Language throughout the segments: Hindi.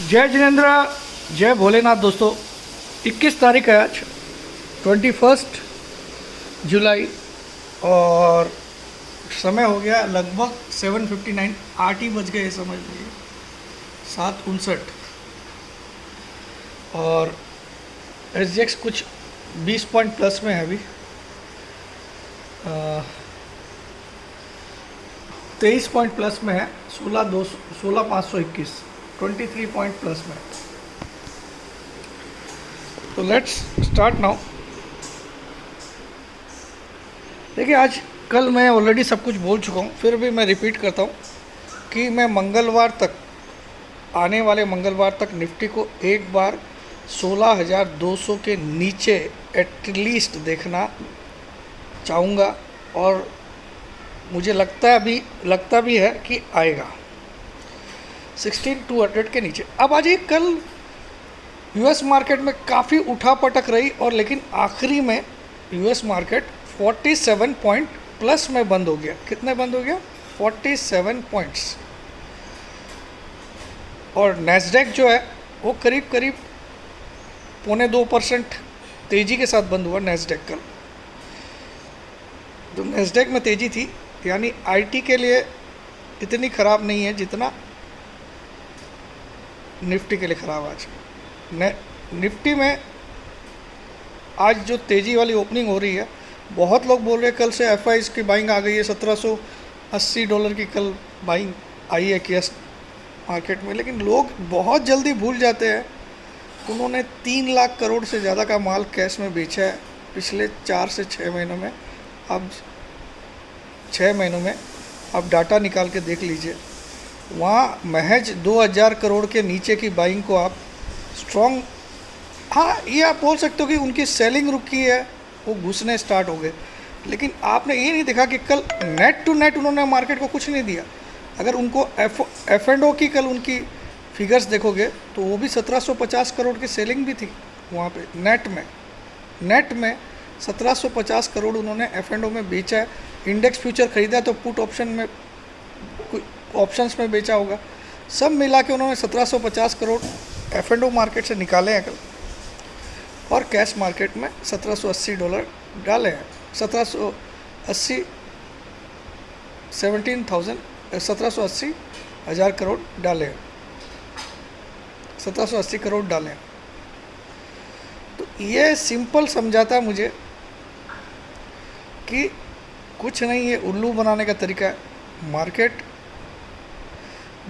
जय जिनेन्द्र, जय भोलेनाथ। दोस्तों 21 तारीख है आज, 21 जुलाई, और समय हो गया लगभग 7:59। 8 ही बज गए समझ लीजिए, 7:59। और SGX कुछ 20 पॉइंट प्लस में है अभी। 23 पॉइंट प्लस में है, 16,521, 23 पॉइंट प्लस में। तो लेट्स स्टार्ट नाउ। देखिए, आज कल मैं ऑलरेडी सब कुछ बोल चुका हूँ, फिर भी मैं रिपीट करता हूँ कि मैं मंगलवार तक, आने वाले मंगलवार तक निफ्टी को एक बार 16,200 के नीचे एटलीस्ट देखना चाहूँगा, और मुझे लगता भी है कि आएगा 16,200 के नीचे। अब आज ये कल यूएस मार्केट में काफ़ी उठा पटक रही, और लेकिन आखिरी में यूएस मार्केट 47 पॉइंट प्लस में बंद हो गया। कितने बंद हो गया? 47 पॉइंट्स। और नैस्डैक जो है वो करीब 0.25% तेज़ी के साथ बंद हुआ नैस्डैक कल। तो नैस्डैक में तेज़ी थी, यानी आईटी के लिए इतनी ख़राब नहीं है जितना निफ्टी के लिए ख़राब। आज निफ्टी में आज जो तेज़ी वाली ओपनिंग हो रही है, बहुत लोग बोल रहे हैं कल से एफआईज की बाइंग आ गई है। $1780 की कल बाइंग आई है कैश मार्केट में, लेकिन लोग बहुत जल्दी भूल जाते हैं। उन्होंने 3 लाख करोड़ से ज़्यादा का माल कैश में बेचा है पिछले 4 से 6 महीनों में। अब 6 महीनों में आप डाटा निकाल के देख लीजिए, वहाँ महज 2,000 करोड़ के नीचे की बाइंग को आप स्ट्रॉन्ग, हाँ ये आप बोल सकते हो कि उनकी सेलिंग रुकी है, वो घुसने स्टार्ट हो गए। लेकिन आपने ये नहीं देखा कि कल नेट टू नेट उन्होंने मार्केट को कुछ नहीं दिया। अगर उनको F&O की कल उनकी फिगर्स देखोगे तो वो भी 1750 करोड़ की सेलिंग भी थी वहाँ पे। नेट में 1750 करोड़ उन्होंने F&O में बेचा है। इंडेक्स फ्यूचर खरीदा तो पुट ऑप्शंस में बेचा होगा। सब मिला के उन्होंने 1750 करोड़ F&O मार्केट से निकाले हैं कल, और कैश मार्केट में $1780 डाले हैं। 1780 करोड़ डाले हैं, 1780 करोड़ डाले हैं। तो ये सिंपल समझाता है मुझे कि कुछ नहीं, ये उल्लू बनाने का तरीका है। मार्केट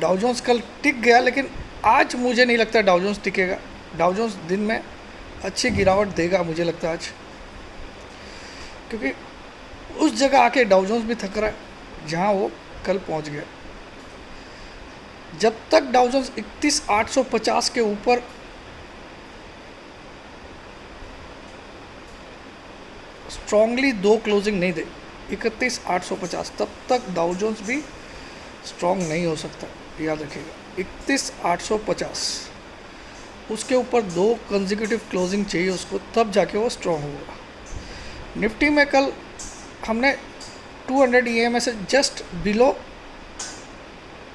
डाउ जोन्स कल टिक गया, लेकिन आज मुझे नहीं लगता डाउ जोन्स टिकेगा। डाउ जोन्स दिन में अच्छी गिरावट देगा मुझे लगता है आज, क्योंकि उस जगह आके डाउ जोन्स भी थक रहा है जहां वो कल पहुंच गया। जब तक डाउ जोन्स 31,850 के ऊपर स्ट्रांगली 2 क्लोजिंग नहीं दे, 31,850, तब तक डाउ जोन्स भी स्ट्रांग नहीं हो सकता। याद रखिएगा, 31,850, उसके ऊपर 2 कंसेक्यूटिव क्लोजिंग चाहिए उसको, तब जाके वो स्ट्रांग होगा। निफ्टी में कल हमने 200 EMA से जस्ट बिलो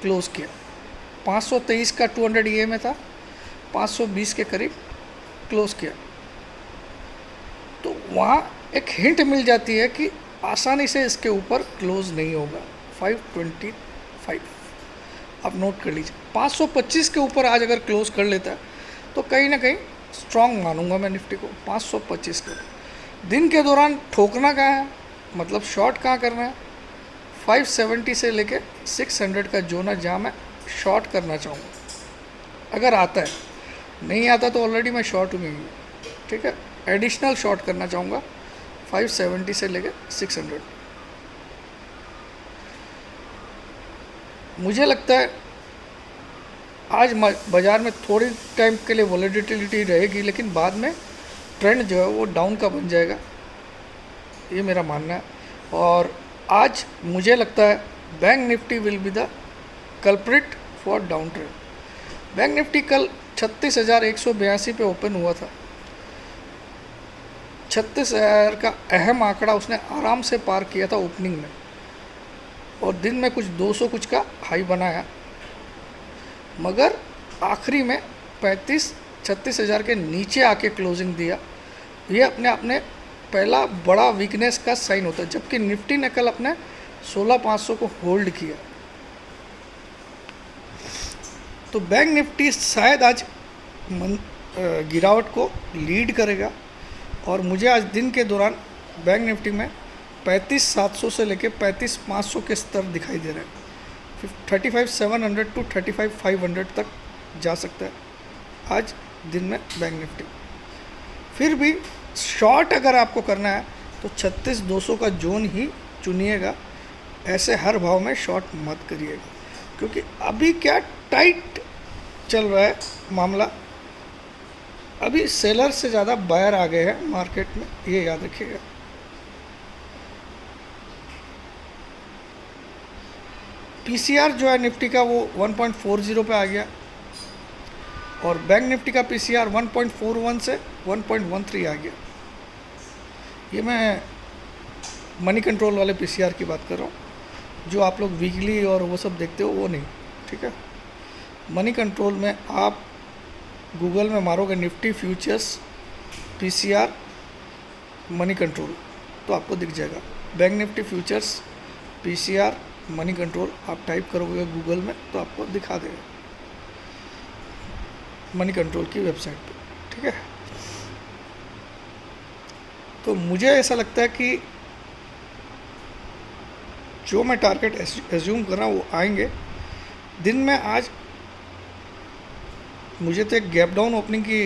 क्लोज किया। 523 का 200 EMA था, 520 के करीब क्लोज किया। तो वहाँ एक हिंट मिल जाती है कि आसानी से इसके ऊपर क्लोज नहीं होगा। 525 आप नोट कर लीजिए। 525 के ऊपर आज अगर क्लोज कर लेता है तो कहीं ना कहीं स्ट्रांग मानूंगा मैं निफ्टी को। 525 के दिन के दौरान ठोकना कहाँ है, मतलब शॉर्ट कहाँ करना है? 570 से लेके 600 का जोन है जहाँ मैं शॉर्ट करना चाहूँगा। अगर आता है, नहीं आता तो ऑलरेडी मैं शॉर्ट हुई हूँ, ठीक है। एडिशनल शॉर्ट करना चाहूँगा 570 से लेके 600। मुझे लगता है आज बाज़ार में थोड़ी टाइम के लिए वॉलेटिलिटी रहेगी, लेकिन बाद में ट्रेंड जो है वो डाउन का बन जाएगा, ये मेरा मानना है। और आज मुझे लगता है bank Nifty will be the culprit for down trend. Bank Nifty कल 36,182 पे ओपन हुआ था। 36,000 का अहम आंकड़ा उसने आराम से पार किया था ओपनिंग में, और दिन में कुछ 200 कुछ का हाई बनाया, मगर आखिरी में 35-36 हज़ार के नीचे आके क्लोजिंग दिया। ये अपने अपने पहला बड़ा वीकनेस का साइन होता है, जबकि निफ्टी ने कल अपने 16,500 को होल्ड किया। तो बैंक निफ्टी शायद आज गिरावट को लीड करेगा और मुझे आज दिन के दौरान बैंक निफ्टी में 35,700 से लेके 35,500 के स्तर दिखाई दे रहे हैं। 35,700 टू 35,500 तक जा सकता है आज दिन में बैंक निफ्टी। फिर भी शॉर्ट अगर आपको करना है तो 36,200 का जोन ही चुनिएगा, ऐसे हर भाव में शॉर्ट मत करिएगा, क्योंकि अभी क्या टाइट चल रहा है मामला। अभी सेलर से ज़्यादा बायर आ गए हैं मार्केट में, ये याद रखिएगा। पीसीआर जो है निफ्टी का वो 1.40 पे आ गया और बैंक निफ्टी का पीसीआर 1.41 से 1.13 आ गया। ये मैं मनी कंट्रोल वाले पीसीआर की बात कर रहा हूँ, जो आप लोग वीकली और वो सब देखते हो वो नहीं, ठीक है। मनी कंट्रोल में आप गूगल में मारोगे Nifty futures PCR money control तो आपको दिख जाएगा। Bank Nifty futures PCR money control आप टाइप करोगे गूगल में तो आपको दिखा देगा मनी कंट्रोल की वेबसाइट पे, ठीक है। तो मुझे ऐसा लगता है कि जो मैं टारगेट एज्यूम कर रहा हूँ वो आएंगे दिन में। आज मुझे तो एक गैप डाउन ओपनिंग की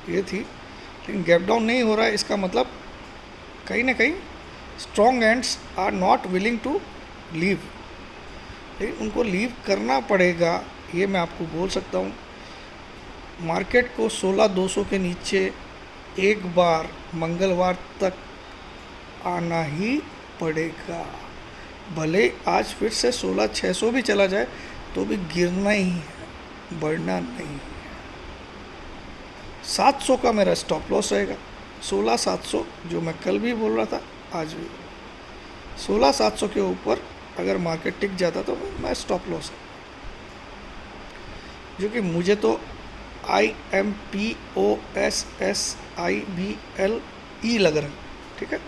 ये थी, लेकिन गैप डाउन नहीं हो रहा है, इसका मतलब कहीं ना कहीं strong ends are not willing to leave, लेकिन उनको लीव करना पड़ेगा, ये मैं आपको बोल सकता हूँ। मार्केट को 16,200 के नीचे एक बार मंगलवार तक आना ही पड़ेगा, भले आज फिर से 16,600 भी चला जाए तो भी गिरना ही है, बढ़ना नहीं। 700 का मेरा स्टॉप लॉस रहेगा, 16,700 जो मैं कल भी बोल रहा था आज भी। 16,700 के ऊपर अगर मार्केट टिक जाता तो मैं स्टॉप लॉस है, जो कि मुझे तो IMPOSSIBLE लग रहा है, ठीक है,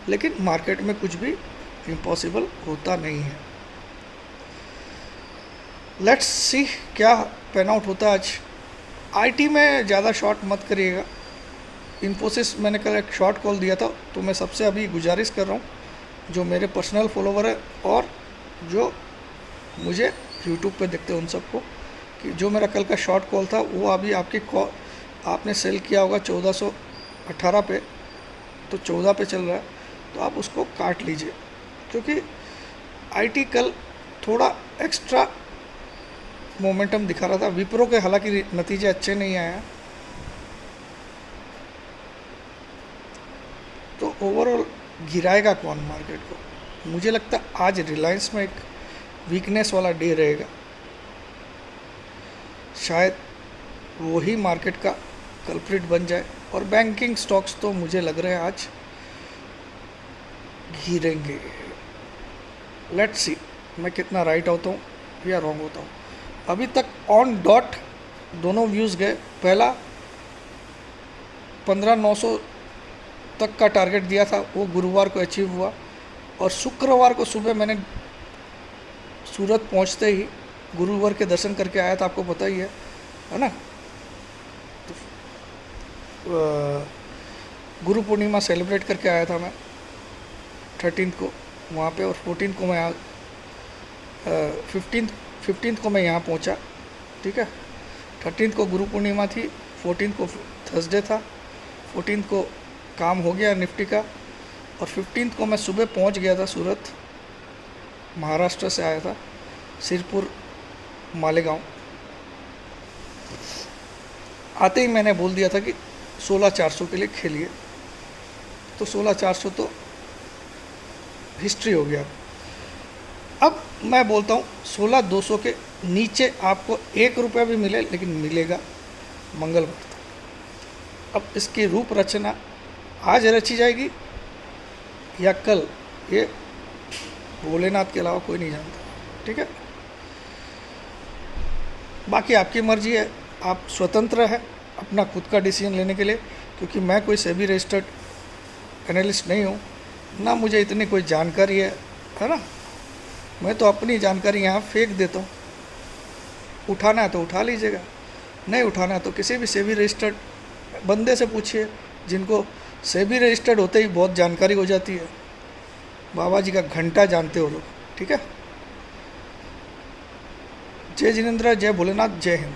लेकिन मार्केट में कुछ भी इम्पॉसिबल होता नहीं है। लेट्स सी क्या पैन आउट होता है आज। आईटी में ज़्यादा शॉर्ट मत करिएगा। इन्फोसिस मैंने कल एक शॉर्ट कॉल दिया था, तो मैं सबसे अभी गुजारिश कर रहा हूँ जो मेरे पर्सनल फॉलोवर है और जो मुझे यूट्यूब पे देखते हैं उन सबको, कि जो मेरा कल का शॉर्ट कॉल था वो अभी आपकी कॉल आपने सेल किया होगा 1418 पे, तो 14 पे चल रहा है, तो आप उसको काट लीजिए, क्योंकि आईटी कल थोड़ा एक्स्ट्रा मोमेंटम दिखा रहा था। विप्रो के हालांकि नतीजे अच्छे नहीं आए हैं, तो ओवरऑल गिराएगा कौन मार्केट को? मुझे लगता है आज रिलायंस में एक वीकनेस वाला डे रहेगा, शायद वही मार्केट का कल्प्रिट बन जाए। और बैंकिंग स्टॉक्स तो मुझे लग रहे हैं आज गिरेंगे। लेट्स सी मैं कितना राइट होता हूँ या रॉन्ग होता हूँ। अभी तक ऑन डॉट दोनों व्यूज़ गए। पहला 15,900 तक का टारगेट दिया था, वो गुरुवार को अचीव हुआ, और शुक्रवार को सुबह मैंने सूरत पहुंचते ही गुरुवार के दर्शन करके आया था, आपको पता ही है ना। तो गुरु पूर्णिमा सेलिब्रेट करके आया था मैं 13 को वहाँ पे, और 14 को मैं 15 को मैं यहाँ पहुँचा, ठीक है। 13 को गुरु पूर्णिमा थी, 14 को थर्सडे था, 14 को काम हो गया निफ्टी का, और 15 को मैं सुबह पहुँच गया था सूरत, महाराष्ट्र से आया था, सिरपुर मालेगांव। आते ही मैंने बोल दिया था कि 16,400 के लिए खेलिए, तो 16,400 तो हिस्ट्री हो गया। अब मैं बोलता हूँ 16,200 के नीचे आपको 1 रुपया भी मिले, लेकिन मिलेगा मंगलवार तक। अब इसकी रूप रचना आज रची जाएगी या कल, ये भोलेनाथ के अलावा कोई नहीं जानता, ठीक है। बाकी आपकी मर्जी है, आप स्वतंत्र है अपना खुद का डिसीजन लेने के लिए, क्योंकि मैं कोई सेबी रजिस्टर्ड एनालिस्ट नहीं हूँ, ना मुझे इतनी कोई जानकारी है ना। मैं तो अपनी जानकारी यहाँ फेंक देता हूँ। उठाना है तो उठा लीजिएगा, नहीं उठाना है तो किसी भी सेबी रजिस्टर्ड बंदे से पूछिए, जिनको सेबी रजिस्टर्ड होते ही बहुत जानकारी हो जाती है। बाबा जी का घंटा जानते हो लोग, ठीक है। जय जिनेंद्र, जय भोलेनाथ, जय हिंद।